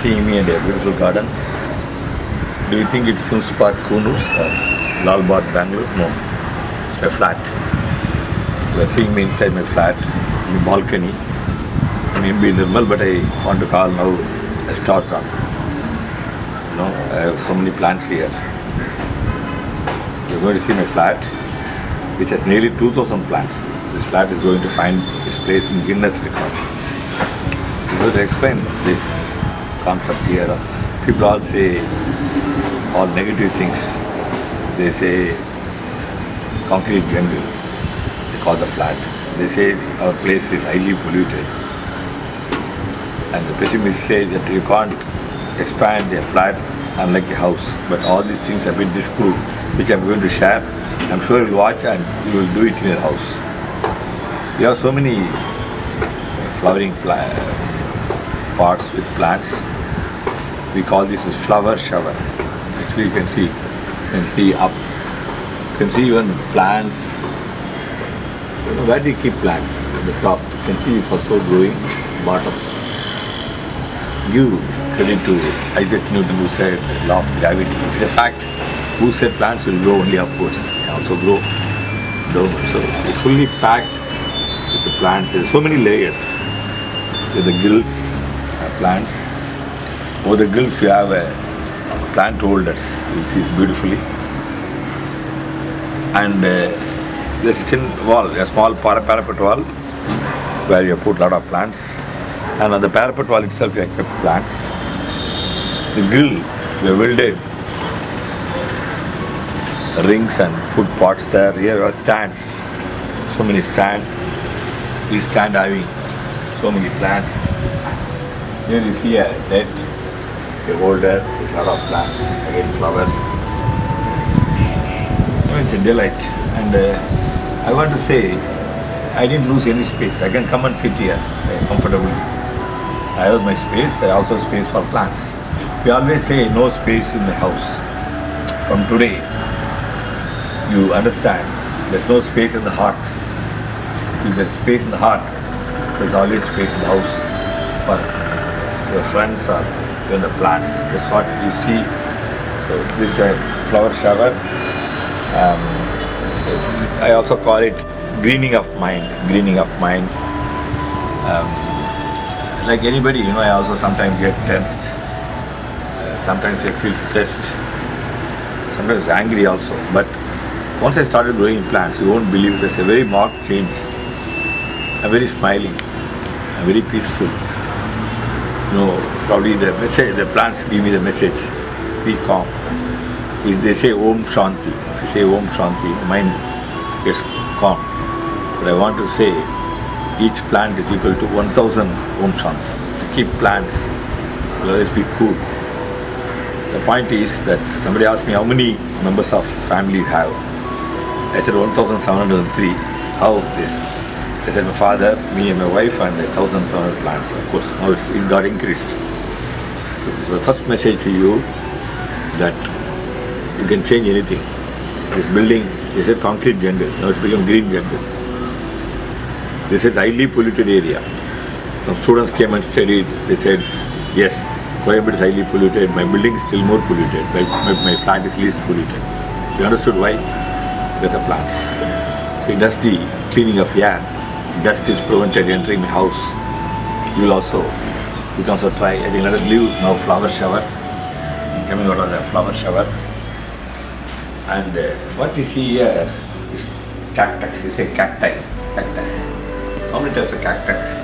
seeing me in a beautiful garden. Do you think it's Sims Park, Kunus or Lal Bagh, Bangalore? No, it's my flat. You are seeing me inside my flat, in the balcony. I may be normal, but I want to call now a star sun. You know, I have so many plants here. You're going to see my flat, which has nearly 2,000 plants. This flat is going to find its place in Guinness record. I'm going to explain this concept here. People all say all negative things. They say concrete jungle. They call the flat. They say our place is highly polluted. And the pessimists say that you can't expand a flat unlike a house. But all these things have been disproved, which I'm going to share. I'm sure you'll watch and you will do it in your house. We have so many flowering pots with plants. We call this a flower shower. Actually, you can see up. You can see even plants. You know, where do you keep plants? At the top. You can see it's also growing. Bottom. Give credit to Isaac Newton, who said law of gravity. If it's a fact, who said plants will grow only upwards, can also grow downwards. So it's fully packed with the plants. There's so many layers. With the gills, plants. Over the gills you have plant holders. You'll see it beautifully. And there's a thin wall, a small parapet wall, where you put a lot of plants. And on the parapet wall itself you have kept plants. The grill, we have welded rings and put pots there. Here are stands. So many stands. Each stand having so many plants. Here you see a net, a holder with a lot of plants, again flowers. It's a delight. And I want to say, I didn't lose any space. I can come and sit here comfortably. I have my space, I also have space for plants. We always say no space in the house. From today, you understand there's no space in the heart. If there's space in the heart, there's always space in the house for your friends or even the plants. That's what you see. So this is a flower shower. I also call it greening of mind. Greening of mind. Like anybody, you know, I also sometimes get tensed. Sometimes I feel stressed. Sometimes angry also. But once I started growing plants, you won't believe there's a very marked change. I'm very smiling. I'm very peaceful. You know, probably the message, the plants give me the message. Be calm. If they say Om Shanti, if you say Om Shanti, mind gets calm. But I want to say, each plant is equal to 1,000 Om Shanti. If you keep plants, you'll always be cool. The point is that somebody asked me how many members of family you have. I said 1,703. How this? I said my father, me and my wife and 1,700 plants. Of course, now it got increased. So this is the first message to you that you can change anything. This building is a concrete jungle. Now it's become green jungle. This is highly polluted area. Some students came and studied. They said, yes, Coimbatore is highly polluted. My building is still more polluted. My plant is least polluted. You understood why? With the plants. So it does the cleaning of air. Dust is prevented entering my house. You can also try. I think let us leave now flower shower. I'm coming out of the flower shower. And what we see here is cactus. It's a cactus. How many types of cactus?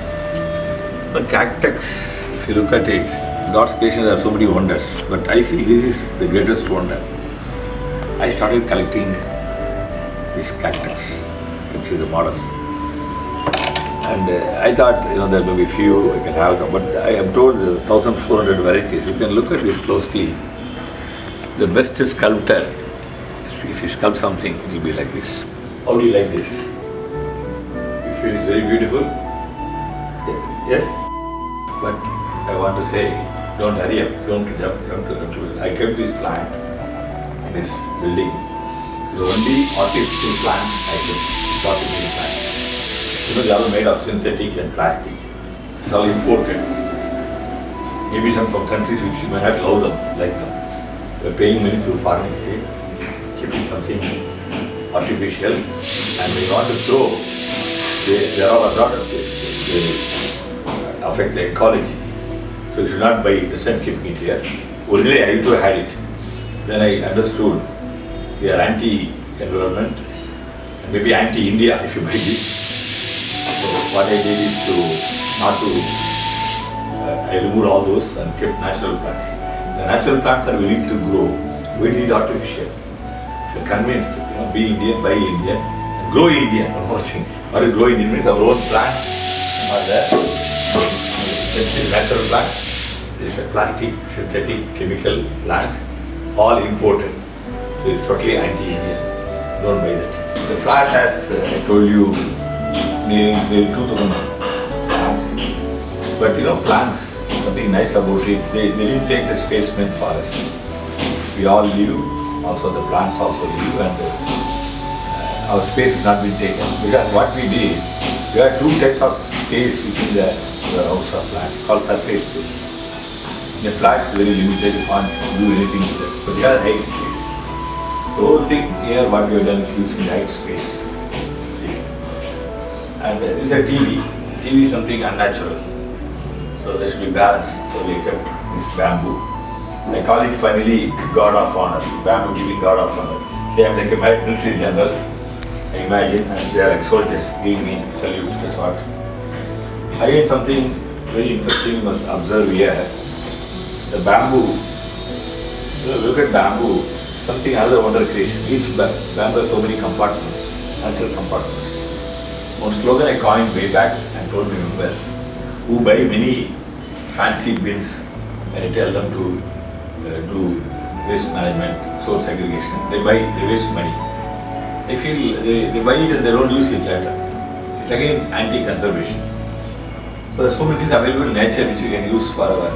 But cactus, if you look at it, God's creation, there are so many wonders. But I feel this is the greatest wonder. I started collecting these cactus. You can see the models. And I thought, you know, there may be few, I can have them. But I am told there are 1,400 varieties. You can look at this closely. The best sculptor, if you sculpt something, it will be like this. How do you like this? You feel it's very beautiful? Yes? But I want to say, don't hurry up, don't jump to conclusion. I kept this plant in this building. The only artificial plant I kept is artificial plant. You know, they are all made of synthetic and plastic. It's all imported. maybe some from countries which you may not love them, like them. We're paying money through foreign exchange, keeping something artificial, and they want to throw, they are all abroad, they affect the ecology. So you should not buy it, that's why I'm keeping it here. Originally I too had it. Then I understood they are anti-environment and maybe anti-India if you buy this. So what I did is I removed all those and kept natural plants. The natural plants are willing to grow. We need artificial. If you're convinced, be Indian, buy Indian, and grow Indian. One more thing. What is grow Indian means our own plants are there. Natural plants. These are plastic, synthetic, chemical plants, all imported. So it's totally anti-Indian. Don't buy that. The flat has, I told you, nearly 2,000 plants. But plants, something nice about it, they didn't take the space meant for us. We all live, also the plants also live, and our space has not been taken. Because what we did, we had two types of space within the house or flat, called surface space. In a flat is very limited, you can't do anything with it. But we have height space. The whole thing here, what we have done is using height space. And this is a TV. TV is something unnatural. So there should be balance. So we kept this bamboo. I call it finally God of honor. Bamboo giving God of honor. Say I'm like a military general. I imagine, and they are like soldiers giving me salute. That's what. Again, something very interesting you must observe here. The bamboo. Look at bamboo. Something other wonder creation. Each bamboo has so many compartments, natural compartments. One slogan I coined way back and told my members who buy many fancy bins when I tell them to do waste management, source segregation, they waste money. They feel they buy it and they don't use it later. It's again anti-conservation. So there are so many things available in nature which we can use for our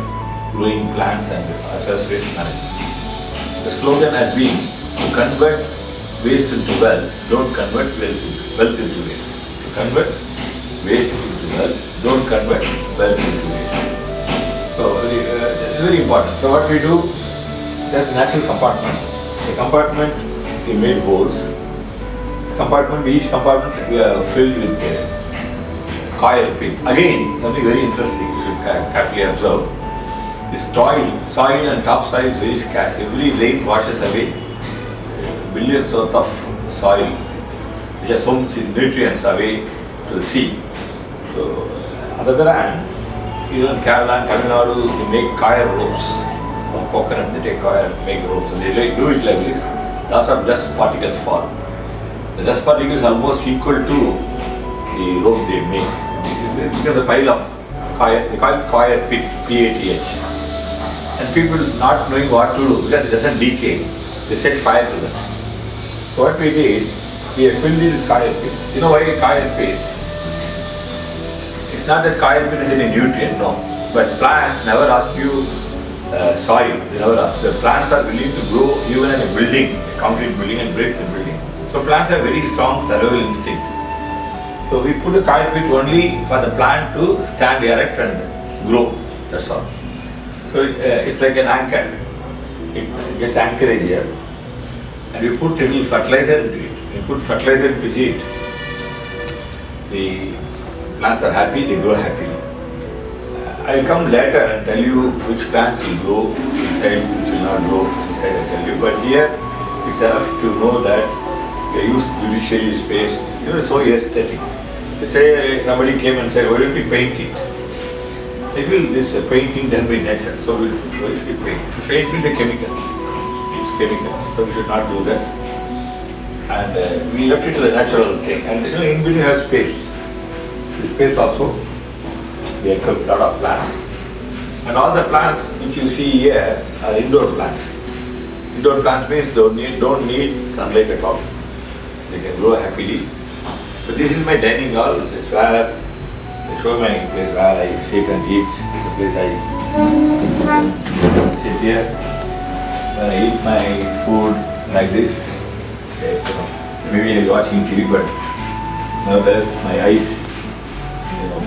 growing plants and as well as waste management. The slogan has been to convert waste into wealth, don't convert wealth into waste. To convert waste into wealth, don't convert wealth into waste. So it's very important. So what we do, there's a natural compartment. The compartment we made holes. This compartment, each compartment we are filled with coir pith. Again, something very interesting you should carefully observe. This soil and topsoil is very scarce. Every rain washes away billions worth of soil, which has so much nutrients away to the sea. So, on the other hand, even in Kerala and Tamil Nadu, they make coir ropes. From coconut, they take coir, make ropes. And they do it like this. Lots of dust particles fall. The dust particles are almost equal to the rope they make. Because the pile of coir, they call it coir pith, P-A-T-H. And people not knowing what to do because it doesn't decay, they set fire to that. So what we did, we have filled it with coir pith. You know why coir pith? It's not that coir pith is any nutrient, no. But plants never ask you soil, they never ask. The plants are willing to grow even in a building, a concrete building, and break the building. So plants have very strong survival instinct. So we put a coir pith only for the plant to stand erect and grow, that's all. So it's like an anchor. It gets anchorage here. And we put little fertilizer into it. When you put fertilizer into it, the plants are happy, they grow happily. I'll come later and tell you which plants will grow inside, which will not grow inside, I'll tell you. But here, it's enough to know that we use judicially space. It's so aesthetic. Let's say somebody came and said, why don't we paint it? I feel this painting done by nature, so why should we paint? Paint is a chemical. It's chemical, so we should not do that. And we left it to the natural thing. And in between has space. The space also, we have kept a lot of plants. And all the plants which you see here are indoor plants. Indoor plants means don't need sunlight at all. They can grow happily. So this is my dining hall. This is where I show my place where I sit and eat. This is the place I sit here. When I eat my food like this, maybe I'm watching TV, but nevertheless my eyes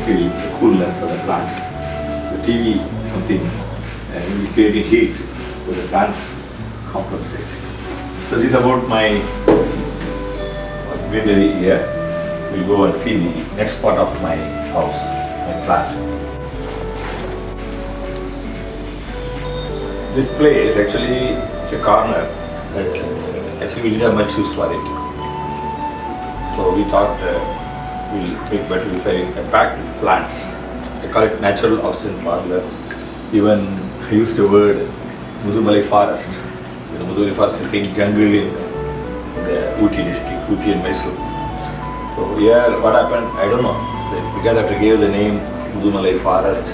feel the coolness of the plants. The TV is something and it will create heat where the plants compensate. So this is about my greenery here. We'll go and see the next part of my house, my flat. This place actually is a corner. Actually we didn't have much use for it. So we thought we'll make better use of a packed plants. I call it natural oxygen parlor. Even I used the word Mudumalai forest. The Mudumalai forest is a jungle in the Ooty district, Ooty and Mysore. So here what happened, I don't know. Because after gave the name Mudumalai forest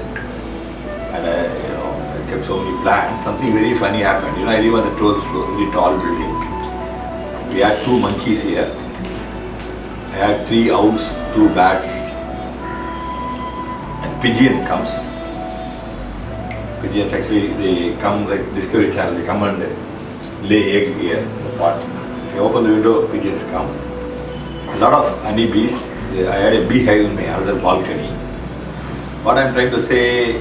and I kept so many plants, something very funny happened. I live on the 12th floor, very tall building. We had 2 monkeys here. I had 3 owls, 2 bats, and pigeon comes. Pigeons actually, they come like Discovery Channel, they come and lay egg here in the pot. If you open the window, pigeons come. A lot of honeybees. I had a beehive in my other balcony. What I am trying to say,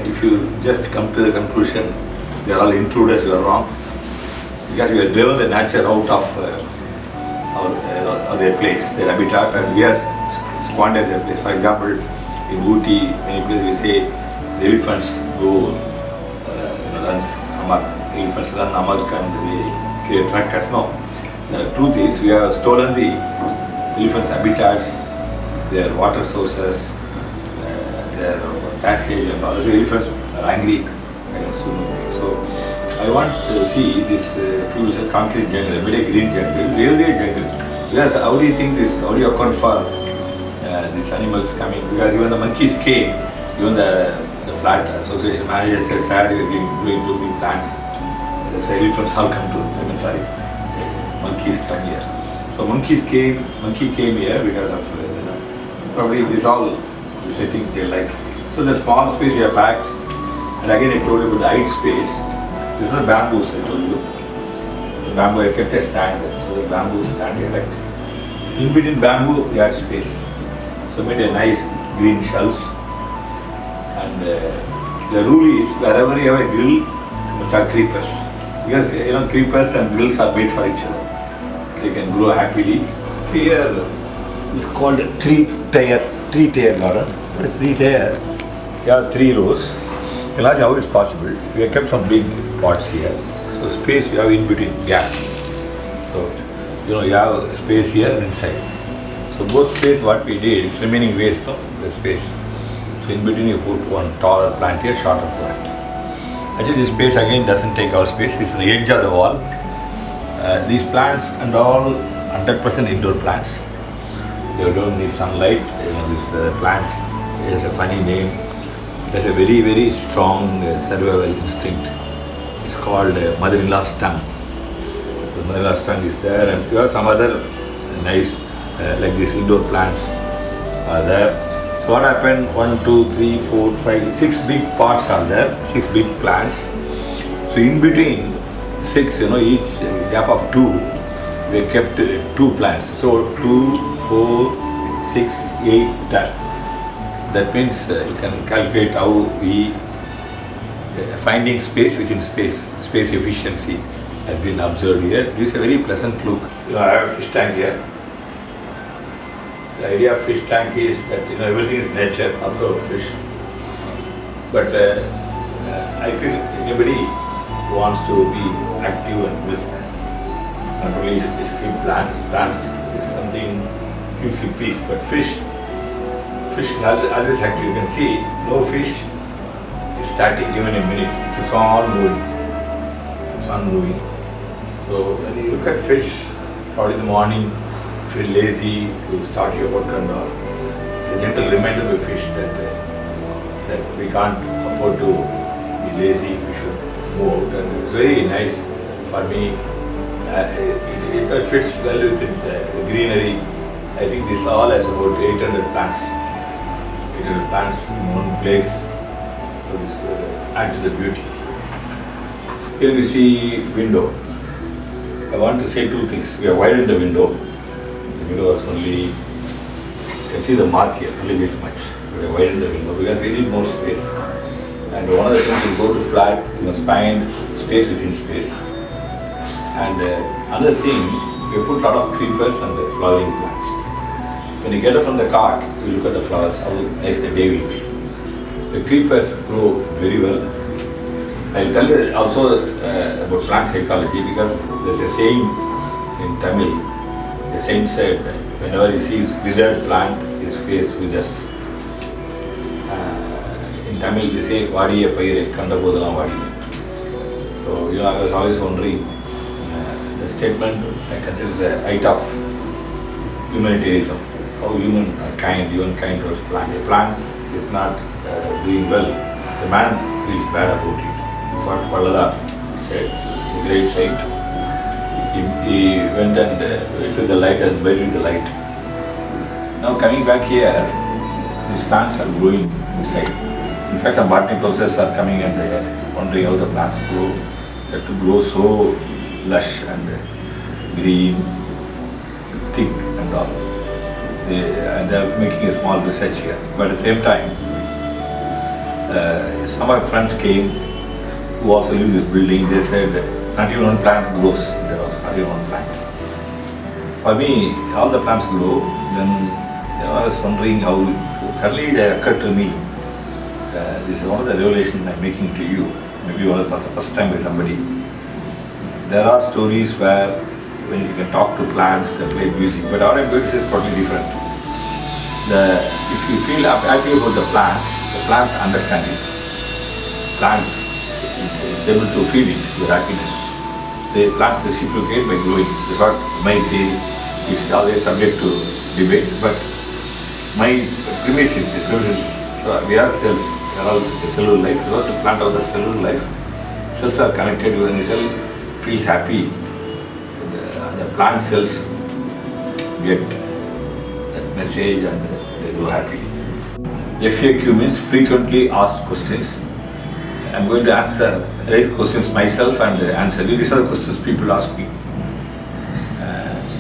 if you just come to the conclusion, they are all intruders, you are wrong. Because we have driven the nature out of their place, their habitat, and we have squandered their place. For example, in Ooty, many places we say the elephants go, runs amok. Elephants run amok and they create ruckus. No. The truth is, we have stolen the elephants' habitats, their water sources, their passage, and all. So elephants are angry against human beings. So I want to see this beautiful concrete jungle, a green jungle, really a jungle. Yes, how do you think this? How do you account for these animals coming? Because even the monkeys came, even the flat association manager said, "Sir, we are going to bring plants." The elephants all come to. Monkeys come here. So monkey came here because of probably this all the settings they like. So the small space we have packed, and again I told you about the height space. This is the bamboos I told you. The bamboo I kept a stand. So the bamboo stand here. Like in between bamboo we had space. So made a nice green shelves. And the rule is wherever you have a grill, you must have creepers. Because creepers and grills are made for each other. They can grow happily. See here, it's called a three-tier garden. But a 3-tier, you have 3 rows. Imagine how it's possible. We have kept some big pots here. So space you have in between gap. So you have space here and inside. So both space what we did is remaining waste, no? The space. So in between you put one taller plant here, shorter plant. Actually this space again doesn't take our space. It's on the edge of the wall. These plants and all 100% indoor plants. They don't need sunlight. This plant has a funny name. It has a very, very strong survival instinct. It's called mother-in-law's tongue. So mother-in-law's tongue is there, and you have some other nice, like these indoor plants are there. So what happened? 1, 2, 3, 4, 5, 6 big pots are there. 6 big plants. So in between 6, each gap of 2, we kept 2 plants. So 2, 4, 6, 8, 10. That means you can calculate how we finding space within space. Space efficiency has been observed here. This is a very pleasant look. I have a fish tank here. The idea of fish tank is that everything is nature, also fish. But I feel anybody who wants to be active and brisk, not only keep plants. Plants is something gives you peace, but fish is always active. You can see no fish is static even a minute. It's all moving. It's on moving. So when you look at fish, out in the morning, feel lazy to start your work and all. It's a gentle reminder to fish that we can't afford to be lazy. We should move out, and it's very nice for me. It fits well with the greenery. I think this all has about 800 plants. 800 plants in one place. So this adds to the beauty. Here we see window. I want to say 2 things. We have widened the window. The window was only, you can see the mark here, only this much. We have widened the window because we need more space. And one of the things, you go to flat, you must find space within space. And another thing, you put a lot of creepers and flowering plants. When you get up from the cart, you look at the flowers, how nice the day will be. The creepers grow very well. I'll tell you also about plant psychology, because there's a saying in Tamil. The saint said, whenever he sees withered plant, his face withers. In Tamil they say, Vadiya Paire, Kanda Bodalam Vadiya. So, I was always wondering, the statement I consider as a height of humanitarianism. How human are kind, even kind towards plant. A plant is not doing well, the man feels bad about it. That's what Pallada said. It's a great saint. He went and went to the light and buried the light. Now coming back here, these plants are growing inside. In fact, some botany professors are coming and they are wondering how the plants grow. They have to grow so lush and green, thick and all. They are making a small research here. But at the same time, some of my friends came who also live in this building. They said, not even one plant grows in their house, not even one plant. For me, all the plants grow. Then I was wondering how, suddenly it occurred to me, this is one of the revelations I'm making to you, maybe the first time by somebody. There are stories where when you can talk to plants, they play music, but our ability is totally different. If you feel happy about the plants understand it. Plant is able to feed it your happiness. The plants reciprocate by growing. That's what my theory is, always subject to debate, but my premise is this. So we are cells, we are all, it's a cellular life. Because the plant also has cellular life. Cells are connected. When the cell feels happy, the plant cells get that message and they grow happily. FAQ means frequently asked questions. I'm going to raise questions myself and answer you. These are the questions people ask me.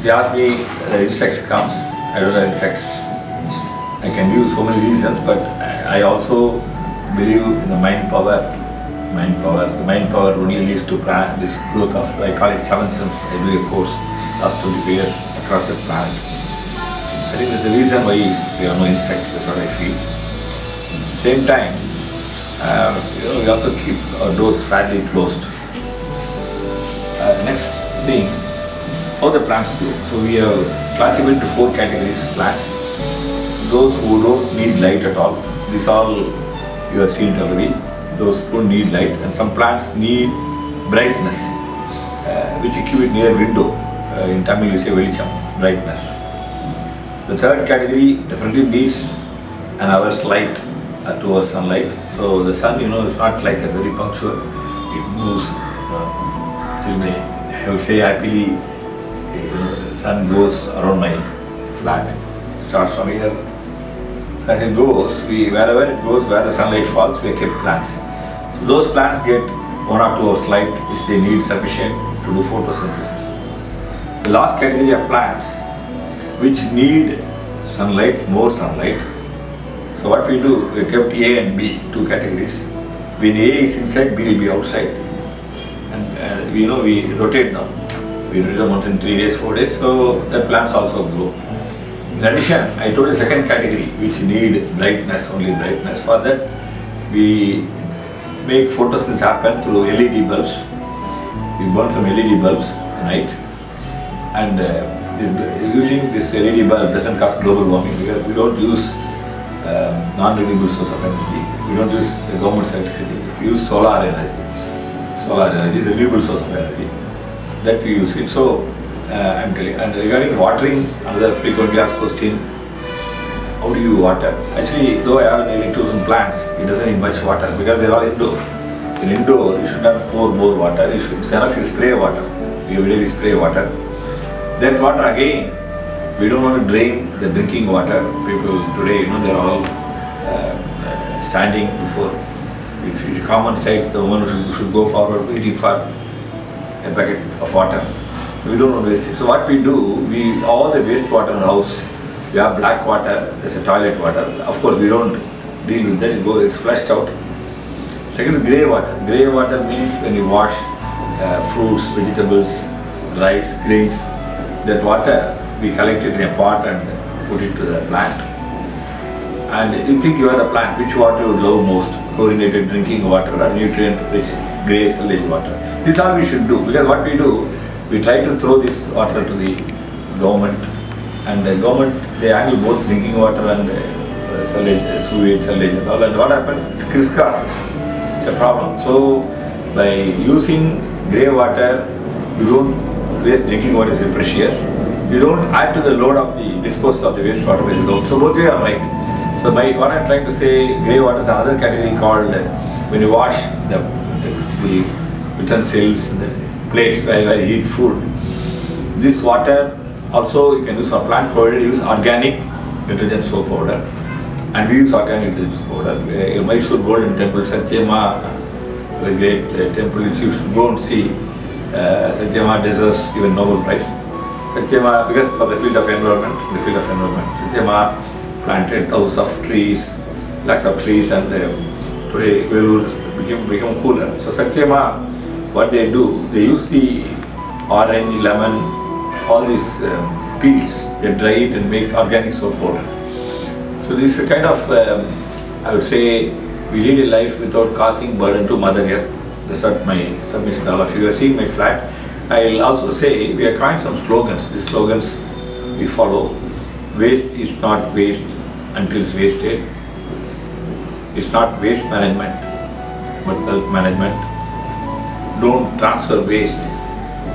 They ask me, insects come. I don't know insects. I can give so many reasons, but I also believe in the mind power. The mind power only leads to this growth of, I call it 7 sense. I do a course last 25 years across the planet. I think that's the reason why there are no insects. That's what I feel. At the same time, we also keep our doors fairly closed. Next thing, how the plants grow. So we have classified into 4 categories of plants. Those who don't need light at all. These all you have seen it already. Those who don't need light, and some plants need brightness, which you keep it near window. In Tamil we say velicham, brightness. The third category definitely needs an hour's light, 2 hours sunlight. So the sun, is not like as very punctual. It moves. I would say happily. Sun goes around my flat. Starts from here. So as it goes, wherever it goes, where the sunlight falls, we keep plants. So those plants get 1 or 2 hours light, which they need sufficient to do photosynthesis. The last category of plants, which need sunlight, more sunlight. So what we do, we kept A and B, 2 categories. When A is inside, B will be outside. And we rotate them. We rotate them once in 3 days, 4 days, so the plants also grow. In addition, I told a second category which need brightness, only brightness. For that, we make photosynthesis happen through LED bulbs. We burn some LED bulbs at night, and using this LED bulb doesn't cause global warming, because we don't use non-renewable source of energy. We don't use the government's electricity. We use solar energy. Solar energy is a renewable source of energy. That we use it. So I'm telling. And regarding watering, another frequently asked question: how do you water? Actually, though I have nearly 2,000 plants, it doesn't need much water because they're all indoor. In indoor, you should not pour more water. It's enough you spray water. Every day we spray water. That water again, we don't want to drain the drinking water. People today, they're all standing before. It's a common sight. The woman should go forward waiting for a bucket of water. So we don't want to waste it. So what we do, all the wastewater in the house, we have black water, there's a toilet water. Of course, we don't deal with that. It's flushed out. Second is grey water. Grey water means when you wash fruits, vegetables, rice, grains, that water we collect it in a pot and put it to the plant. And you think you are the plant, which water you would love most? Chlorinated drinking water or nutrient-rich grey sillage water. This is all we should do, because what we do, we try to throw this water to the government, and the government, they handle both drinking water and sewage, sillage and all, and what happens? It's crisscrosses. It's a problem. So by using grey water, you don't waste drinking water, is precious. You don't add to the load of the disposal of the wastewater which you don't. So both way are right. So what I'm trying to say, grey water is another category called when you wash the utensils, the plates where you eat food. This water also you can use for plant, provided you use organic detergent soap powder, and we use organic detergent soap powder. Mysore Golden Temple, Satyama, the great temple which you should go and see. Satyama deserves even Nobel Prize. Satyama, because for the field of environment, Satyama planted thousands of trees, lakhs of trees, and today Vellore become cooler. So Satyama, what they do, they use the orange, lemon, all these peels, they dry it and make organic soap powder. So this is a kind of, I would say, we lead a life without causing burden to Mother Earth. That's what my submission to all of you. You are seeing my flat. I'll also say, we are coined some slogans. These slogans we follow. Waste is not waste until it's wasted. It's not waste management, but wealth management. Don't transfer waste,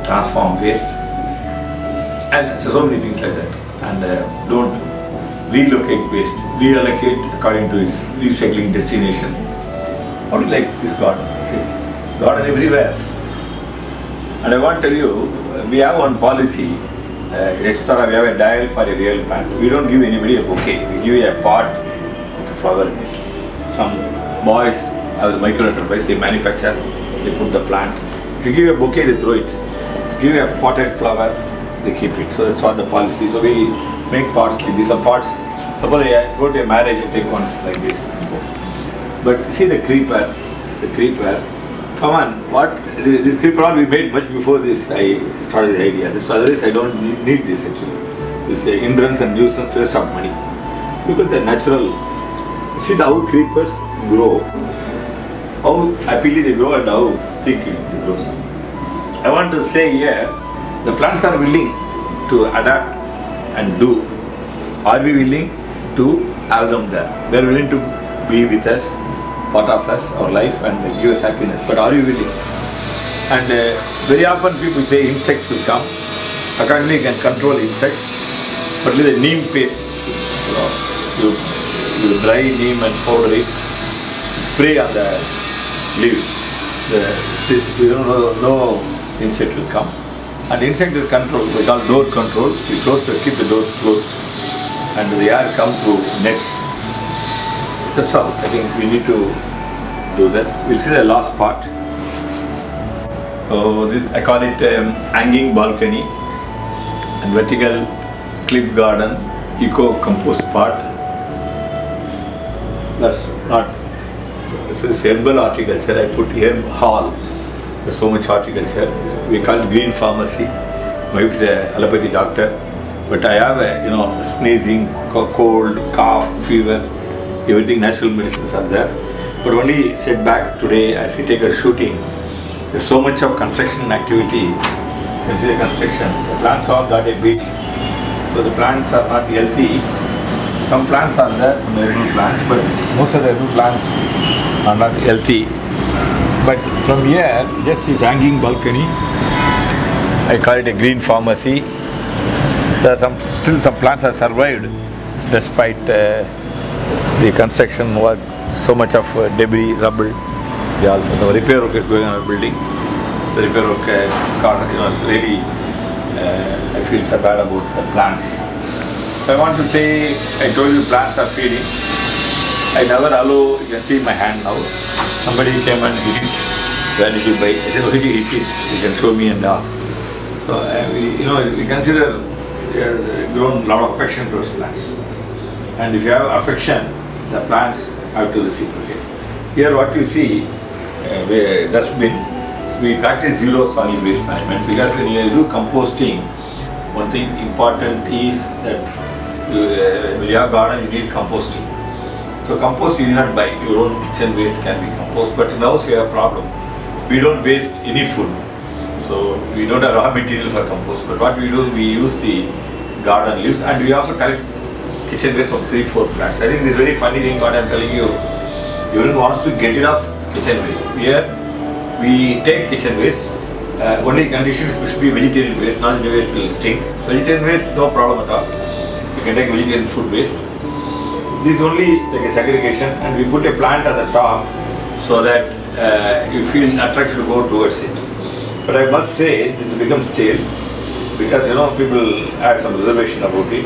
transform waste. And so many things like that. And don't relocate waste, reallocate according to its recycling destination. How do you like this garden? See, garden everywhere. And I want to tell you, we have one policy. In Extra, we have a dial for a real plant. We don't give anybody a bouquet. We give you a pot with a flower in it. Some boys have the micro enterprise, they manufacture, they put the plant. If you give you a bouquet, they throw it. If you give you a potted flower, they keep it. So that's what the policy. So we make pots like these. Are pots. Suppose I go to a marriage, I take one like this. But see the creeper, come on, this creeper all we made much before this, I started the idea. So otherwise I don't need this actually. This hindrance and nuisance, waste of money. Look at the natural, see how creepers grow, how happily they grow and how thick it grows. I want to say here, the plants are willing to adapt and do. Are we willing to have them there? They are willing to be with us, part of us, our life, and give us happiness. But are you willing? And very often people say insects will come. Accordingly, you can control insects. But with a neem paste, you dry neem and powder it, spray on the leaves. No insect will come. And insect will control, we call door control. We keep the doors closed, and the air come through nets. That's all. I think we need to do that. We'll see the last part. So this, I call it hanging balcony and vertical clip garden, eco-compost part. That's not, so this herbal horticulture, I put herb hall. There's so much horticulture. We call it green pharmacy. My wife is an allopathy doctor, but I have a, sneezing, cold, cough, fever, everything, natural medicines are there. But only setback today as we take a shooting, there's so much of construction activity. You can see the construction. The plants all got a beating. So the plants are not healthy. Some plants are there, some edible plants, but most of the edible plants are not healthy. But from here, just this hanging balcony, I call it a green pharmacy. There are still some plants have survived despite the construction work. So much of debris, rubble. They also the repair work is going on a building. The repair work, it's really, I feel so bad about the plants. So I want to say, I told you plants are feeding. I never allow, you can see my hand now. Somebody came and hit it. Where did you buy? I said, why did you hit it? You can show me and ask. So we consider grown a lot of affection towards plants. And if you have affection, the plants have to receive. Okay. Here what you see, dustbin. So we practice zero solid waste management, because when you do composting, one thing important is that when you have garden, you need composting. So compost you need not buy. Your own kitchen waste can be compost. But in our house we have a problem. We don't waste any food. So we don't have raw material for compost. But what we do, we use the garden leaves, and we also collect kitchen waste from 3-4 flats. I think this is very funny thing what I am telling you. Everyone wants to get rid of kitchen waste. Here we take kitchen waste. Only conditions should be vegetarian waste. Non-vegetarian waste will stink. So vegetarian waste, no problem at all. You can take vegetarian food waste. This is only like a segregation, and we put a plant at the top so that you feel attracted to go towards it. But I must say, this has become stale, because people had some reservation about it,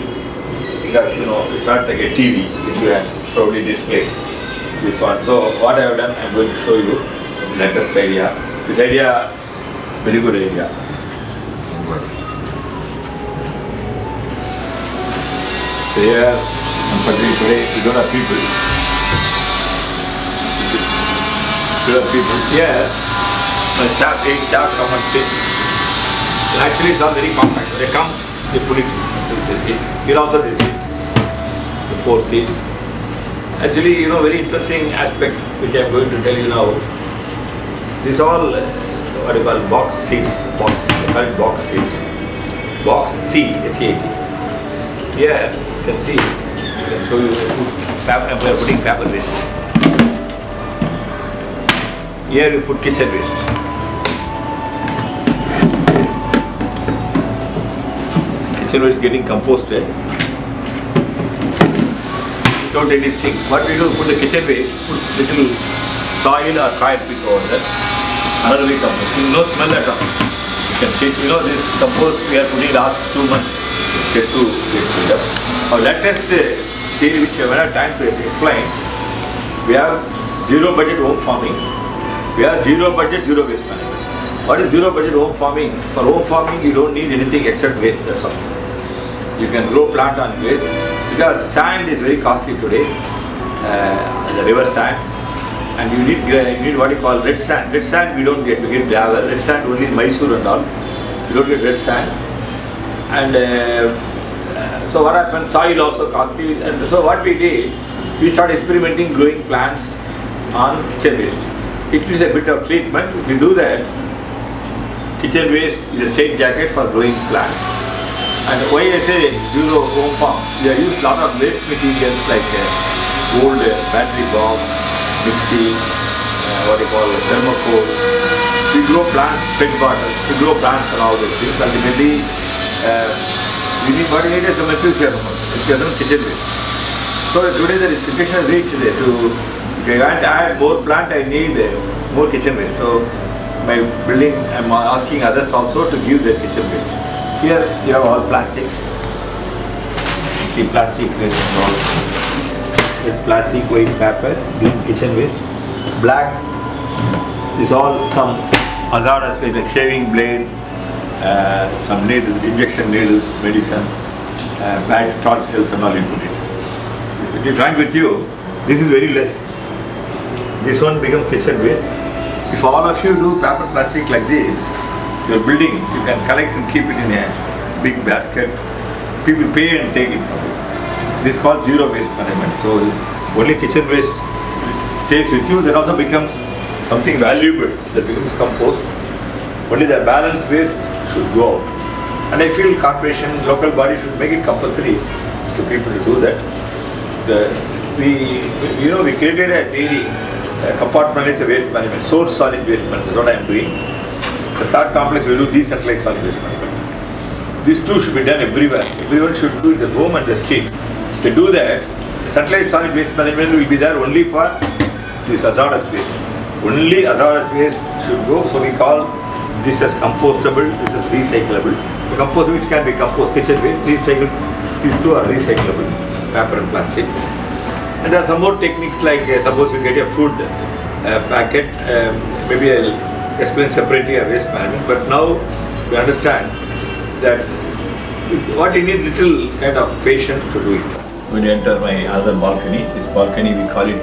because it's not like a TV which you can probably display this one. So what I have done, I am going to show you the latest idea. This idea is a very good idea. So here, unfortunately today we don't have people. Here, my staff, 8 staff come and sit. Actually it's all very compact. They come, they put it, they sit. Here also they sit, the 4 seats. Actually, very interesting aspect which I am going to tell you now. These all what you call box seats, they call it box seats. Box seat, S-E-A-T. Here you can see, I can show you, we are putting paper waste. Here we put kitchen waste. Kitchen waste is getting composted without any stink. What we do, put the kitchen waste, put little soil or coir pick over there, another way composting, no smell at all. You can see, this compost we are putting last 2 months, set to get filled up. Our latest theory, which I will have time to explain, we have zero budget home farming. We have zero budget, zero waste management. What is zero budget home farming? For home farming, you don't need anything except waste, that's all. You can grow plant on waste, because sand is very costly today, the river sand, and you need what you call red sand. Red sand we don't get, we get gravel. Red sand only in Mysore and all. You don't get red sand. And so what happens, soil also costly, and so what we did, we started experimenting growing plants on kitchen waste. It is a bit of treatment. If you do that, kitchen waste is a straight jacket for growing plants. And why I say zero home farm, we have used a lot of waste materials like old battery box, mixie, what you call thermocol. We grow plants, PET bottles, we grow plants and all those things. Ultimately, we need what we need is some enthusiasm kitchen waste. So today the situation has reached there to, if I want to add more plant, I need more kitchen waste. So my building, I am asking others also to give their kitchen waste. Here you have all plastics. See plastic waste and all. With plastic, white paper, green kitchen waste. Black is all some hazardous waste like shaving blade, some needles, injection needles, medicine, bad torch cells and all you put it. To be frank with you, this is very less. This one becomes kitchen waste. If all of you do paper plastic like this, your building, you can collect and keep it in a big basket. People pay and take it from you. This is called zero waste management. So only kitchen waste stays with you. That also becomes something valuable. That becomes compost. Only the balance waste should go out. And I feel corporation, local body should make it compulsory to people to do that. We created a theory, compartmentalized waste management, source solid waste management. That's what I am doing. The flat complex will do decentralized solid waste management. These two should be done everywhere. Everyone should do it at home and the street. To do that, centralized solid waste management will be there only for this hazardous waste. Only hazardous waste should go. So we call this as compostable, this is recyclable. The compost which can be compost, kitchen waste, recyclable. These two are recyclable, paper and plastic. And there are some more techniques like suppose you get a food packet, maybe I'll explain separately a waste management, but now we understand that what you need little kind of patience to do it. When you enter my other balcony, this balcony we call it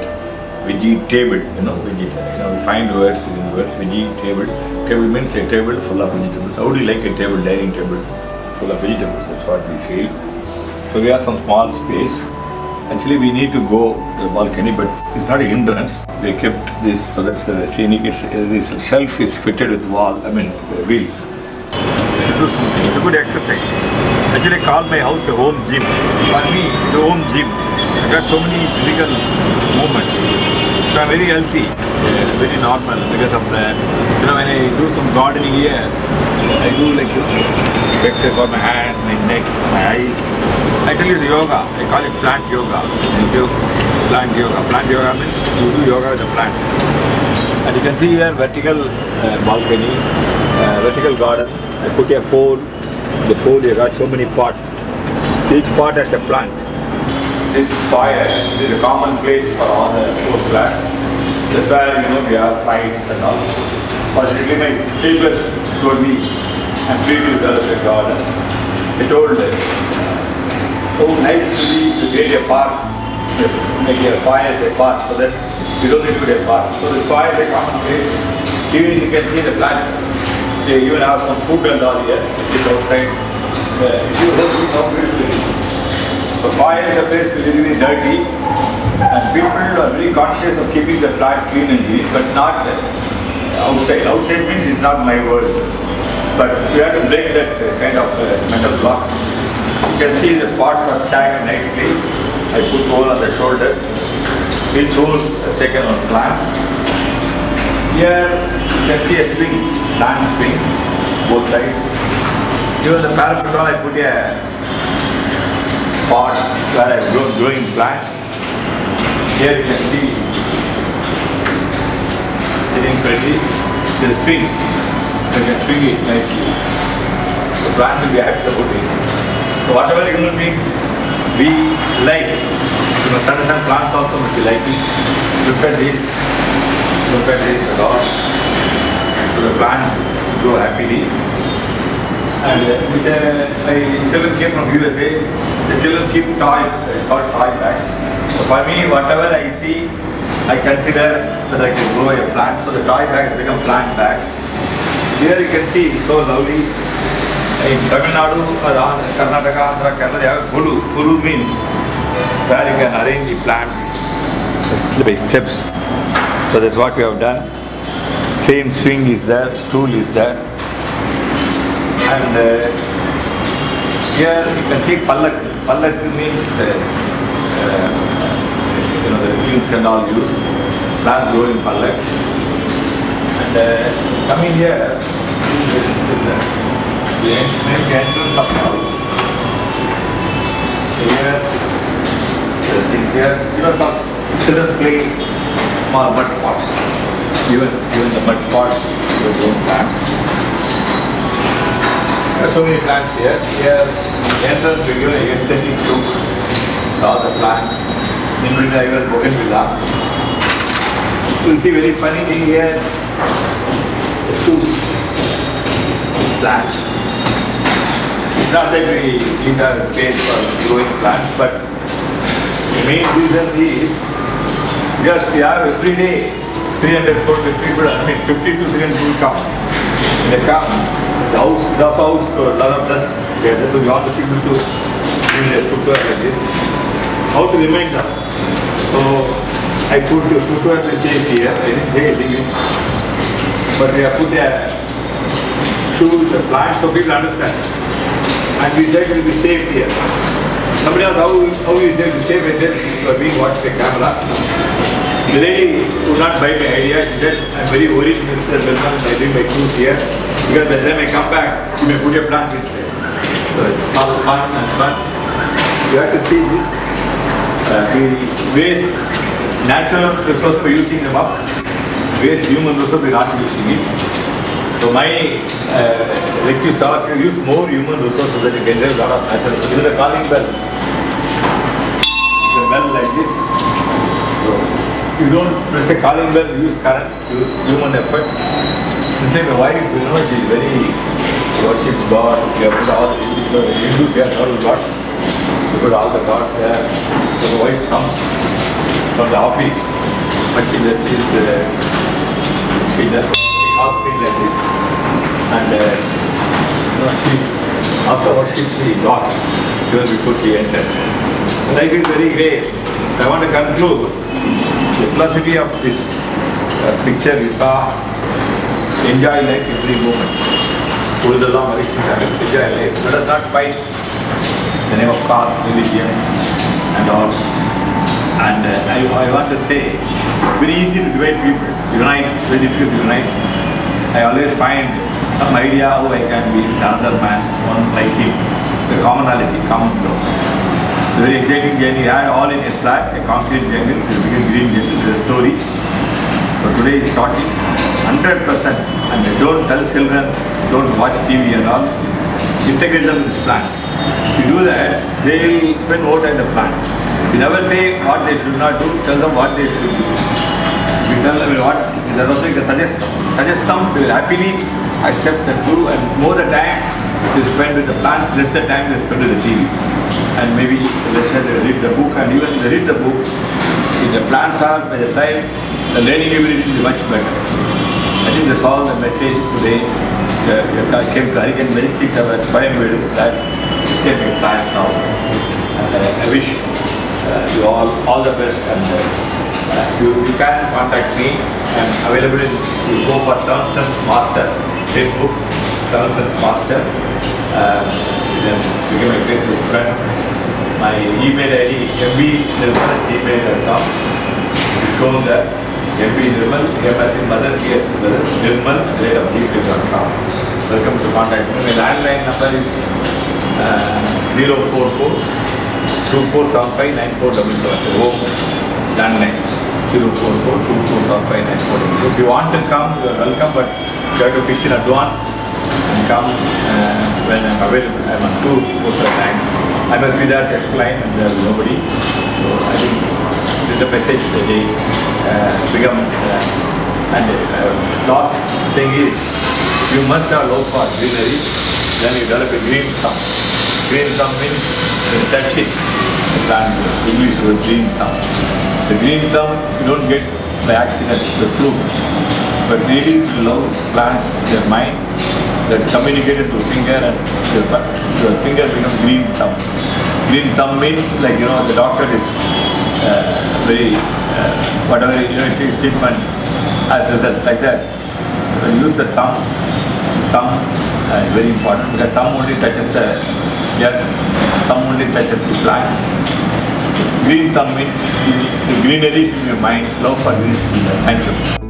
vegetable, we find words within words, vegetable. Table means a table full of vegetables. How do you like a table, dining table full of vegetables? That's what we feel. So we have some small space. Actually, we need to go to the balcony, but it's not a hindrance. We kept this so that scenic. This shelf is fitted with wheels. You should do something. It's a good exercise. Actually, I call my house a home gym. For me, it's a home gym. I got so many physical movements. So I'm very healthy, very normal because of the, when I do some gardening here, I do exercise for my hand, my neck, my eyes. I tell you it's yoga. I call it plant yoga. Plant yoga. Plant yoga means you do yoga with the plants. And you can see here vertical balcony, vertical garden. I put a pole. The pole you got so many pots. Each pot has a plant. This fire is a common place for all the 4 flats. That's where we have fights and all. Fortunately, my neighbors told me I'm free to develop a garden. They told oh nice to create a park, make a fire as a park so that you don't need to get a park. So the fire is a common place. Even you can see the plant. They even have some food and all here. Sit outside. If you don't see how beautiful it is. The fire is a place which is really dirty, and people are very conscious of keeping the flat clean and neat, but not outside. Outside means it's not my world. But we have to break that kind of mental block. You can see the pots are stacked nicely. I put hole on the shoulders. Each hole is taken on plant. Here you can see a swing, plant swing, both sides. Even the parapet wall I put a pot where I've grown growing plant. Here you can see sitting pretty. The swing, you can swing it nicely. The plant will be happy about it. So whatever human beings we like, certain plants also must be liking. Look at this a lot. So the plants grow happily. And my children came from USA. The children keep toys, called toy bags. So for me, whatever I see, I consider that I can grow a plant. So the toy bag has become plant bag. Here you can see, it's so lovely. In Tamil Nadu, Karnataka, Andhra, Kerala, they have Pulu. Pulu means where you can arrange the plants by steps. So that's what we have done. Same swing is there, stool is there. And here you can see pallak. Pallak means the kings and all use. Plants grow in pallak. And coming here, the entrance of the house. Here, the things here. Children play small mud pots. Even the mud pots with their own plants. There are so many plants here. Here, the entrance we give a aesthetic look to all the plants. In between I will bougainvillea. You will see very funny thing here. The two plants. It's not that we need a space for growing plants, but the main reason is because we have every day 300, 400 people, 50 to 300 people come. When they come, the house is our house, so a lot of dust there. So we want the people to bring their footwear like this. How to remind them? So I put the footwear to safe here. I didn't say anything. But we have put a shoe with the plant so people understand. And we said it will be safe here. Somebody asked how you say it will be safe. I said you are being watched by camera. The lady would not buy my idea. She said, I'm very worried, Mr. Wilman, I bring my shoes here. Because by the time I come back, you may put your plant inside. So it's all fun and fun. You have to see this. We waste natural resource by using them up. Waste human resource by not using it. So my request is to use more human resources so that you can get a lot of natural resources. This is a calling bell. It's a bell like this. So, you don't press a calling bell, use current, use human effort. This time my wife, she is very worships God. We have put all the Hindus, they have several gods. We put all the gods there. So the wife comes from the office. but she just is, she calls me like this, and she also worships the gods even before she enters. Life is very great. So I want to conclude the philosophy of this picture you saw. Enjoy life every moment. Enjoy life. Let us not fight the name of caste, religion and all. And I want to say, very easy to divide people. Unite, very difficult to unite. I always find some idea how I can be another man, one like him. The commonality, common flow. The very exciting journey. I had all in a flat, a concrete jungle, a big green jungle, the story. So today is starting 100%. And don't tell children, don't watch TV and all. Integrate them with these plants. If you do that, they will spend more time in the plant. You never say what they should not do, tell them what they should do. You tell them what, that also you can suggest them, they will happily accept and do, and more the time they spend with the plants, less the time they spend with the TV. And maybe let's say they read the book, and even they read the book, if the plants are by the side, the learning ability will be much better. I think that's all the message today. Came to Hurricane Majestic Towers, that state of plant now. And I wish you all the best, and you can contact me. I'm available you go for Seven Sense Master, Facebook, Seven Sense Master. Then become my Facebook friend. My email ID mbnirmal@gmail.com. You show that mbnirmal, M as in mother, P as in brother, nirmal@gmail.com. Welcome to contact me. My landline number is 044 2475 9477. Home landline 044 2475 9477. If you want to come, you are welcome, but you have to fix in advance and come when I am available. I am on tour most of the time. I must be there to explain, and there is nobody. So I think this is the message that they become. And last thing is, you must have love for greenery. Then you develop a green thumb. Green thumb means when you touch it, the plant grows. English word green thumb. The green thumb you don't get by accident, the fluke. But really if you love plants, their mind, that's communicated through finger, and your finger becomes green thumb. Green thumb means, like, the doctor is very, whatever, it takes treatment as a result, like that. When you use the thumb is very important, because thumb only touches the earth, thumb only touches the plant. Green thumb means the greenery in your mind, love for green. Thank you.